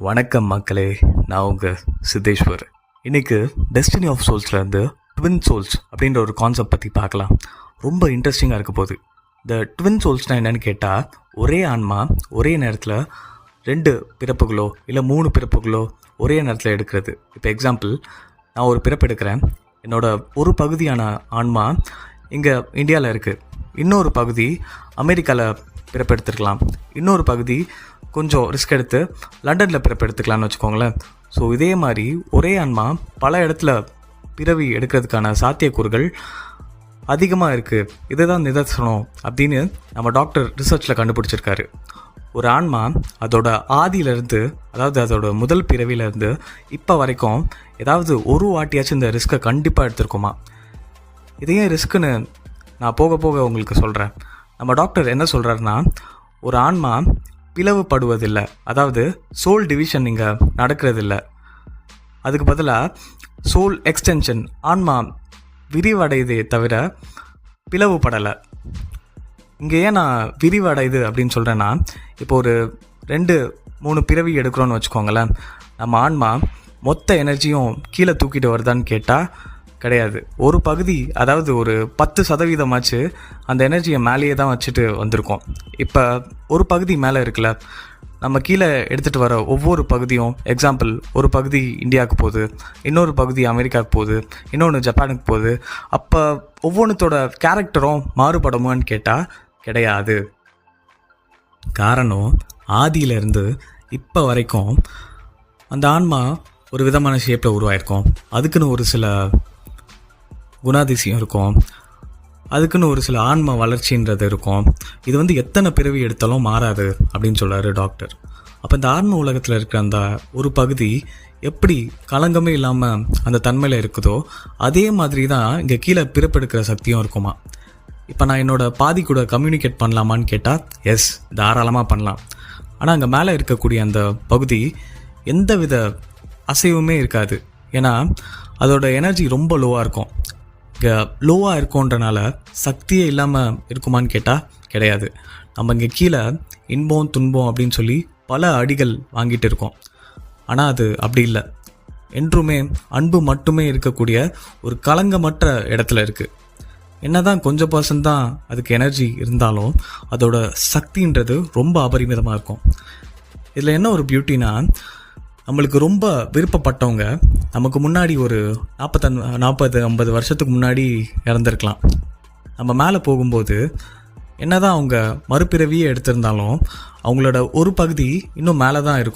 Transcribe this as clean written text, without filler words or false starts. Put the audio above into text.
வணக்கம் மக்களே, நான் உங்கள் சித்தேஸ்வர். இன்றைக்கு டெஸ்டினி ஆஃப் சோல்ஸ்லேருந்து ட்வின் சோல்ஸ் அப்படின்ற ஒரு கான்செப்ட் பற்றி பார்க்கலாம். ரொம்ப இன்ட்ரெஸ்டிங்காக இருக்க போகுது. இந்த ட்வின் சோல்ஸ்னால் என்னென்னு கேட்டால், ஒரே ஆன்மா ஒரே நேரத்தில் 2 பிறப்புகளோ இல்லை 3 பிறப்புகளோ ஒரே நேரத்தில் எடுக்கிறது. இப்போ எக்ஸாம்பிள், நான் ஒரு பிறப்பு எடுக்கிறேன். என்னோடய ஒரு பகுதியான ஆன்மா இங்கே இந்தியாவில் இருக்குது, இன்னொரு பகுதி அமெரிக்காவில் பிறப்பெடுத்துருக்கலாம், இன்னொரு பகுதி கொஞ்சம் ரிஸ்க் எடுத்து லண்டனில் பிறப்பு எடுத்துக்கலான்னு வச்சுக்கோங்களேன். ஸோ இதே மாதிரி ஒரே ஆன்மா பல இடத்துல பிறவி எடுக்கிறதுக்கான சாத்தியக்கூறுகள் அதிகமாக இருக்குது. இதுதான் நிதர்சனம் அப்படின்னு நம்ம டாக்டர் ரிசர்ச்சில் கண்டுபிடிச்சிருக்காரு. ஒரு ஆன்மா அதோட ஆதியிலேருந்து, அதாவது அதோட முதல் பிறவியிலேருந்து இப்போ வரைக்கும் ஏதாவது ஒரு வாட்டியாச்சும் இந்த ரிஸ்க்கை கண்டிப்பாக எடுத்திருக்கோமா? இதையே ரிஸ்க்குன்னு நான் போக போக உங்களுக்கு சொல்கிறேன். நம்ம டாக்டர் என்ன சொல்கிறாருன்னா, ஒரு ஆன்மா பிளவுபடுவதில்லை, அதாவது சோல் டிவிஷன் இங்கே நடக்கிறதில்ல. அதுக்கு பதிலாக சோல் எக்ஸ்டென்ஷன், ஆன்மா விரிவடையுதே தவிர பிளவுபடலை. இங்கே ஏன் நான் விரிவடையுது அப்படின்னு சொல்கிறேன்னா, இப்போ ஒரு 2-3 பிறவி எடுக்கிறோன்னு வச்சுக்கோங்களேன். நம்ம ஆன்மா மொத்த எனர்ஜியும் கீழே தூக்கிட்டு வருதான்னு கேட்டால் கிடையாது. ஒரு பகுதி, அதாவது ஒரு 10% அந்த எனர்ஜியை மேலேயே தான் வச்சுட்டு வந்திருக்கோம். இப்போ ஒரு பகுதி மேலே இருக்குல்ல, நம்ம கீழே எடுத்துகிட்டு வர ஒவ்வொரு பகுதியும், எக்ஸாம்பிள், ஒரு பகுதி இந்தியாவுக்கு போகுது, இன்னொரு பகுதி அமெரிக்காவுக்கு போகுது, இன்னொன்று ஜப்பானுக்கு போகுது. அப்போ ஒவ்வொன்றத்தோட கேரக்டரும் மாறுபடுமான்னு கேட்டால் கிடையாது. காரணம், ஆதியிலேருந்து இப்போ வரைக்கும் அந்த ஆன்மா ஒரு விதமான ஷேப்பில் உருவாயிருக்கும். அதுக்குன்னு ஒரு சில குணாதிசயம் இருக்கும், அதுக்குன்னு ஒரு சில ஆன்ம வளர்ச்சின்றது இருக்கும். இது எத்தனை பிறவி எடுத்தாலும் மாறாது அப்படின்னு சொல்கிறாரு டாக்டர். அப்போ இந்த ஆன்ம உலகத்தில் இருக்கிற அந்த ஒரு பகுதி எப்படி கலங்கமே இல்லாமல் அந்த தன்மையில் இருக்குதோ, அதே மாதிரி தான் இங்கே கீழே பிறப்பெடுக்கிற சக்தியும் இருக்குமா. இப்போ நான் என்னோடய பாதி கூட கம்யூனிகேட் பண்ணலாமான்னு கேட்டால் எஸ், தாராளமாக பண்ணலாம். ஆனால் அங்கே மேலே இருக்கக்கூடிய அந்த பகுதி எந்த வித அசைவுமே இருக்காது. ஏன்னா அதோட எனர்ஜி ரொம்ப லோவாக இருக்கும். இங்கே லோவாக இருக்கோன்றனால சக்தியே இல்லாமல் இருக்குமான்னு கேட்டால் கிடையாது. நம்ம இங்கே கீழே இன்பம் துன்பம் அப்படின்னு சொல்லி பல அடிகள் வாங்கிட்டு இருக்கோம். ஆனால் அது அப்படி இல்லை. என்றுமே அன்பு மட்டுமே இருக்கக்கூடிய ஒரு கலங்கமற்ற இடத்துல இருக்குது. என்னதான் கொஞ்சம் பர்சன்ட் தான் அதுக்கு எனர்ஜி இருந்தாலும் அதோட சக்தின்றது ரொம்ப அபரிமிதமாக இருக்கும். இதில் என்ன ஒரு பியூட்டினா, நம்மளுக்கு ரொம்ப விருப்பப்பட்டவங்க நமக்கு முன்னாடி ஒரு 40-50 வருஷத்துக்கு முன்னாடி இறந்துருக்கலாம். நம்ம மேலே போகும்போது என்ன தான் அவங்க மறுபிறவியே எடுத்திருந்தாலும் அவங்களோட ஒரு பகுதி இன்னும் மேலே தான் இருக்கும்.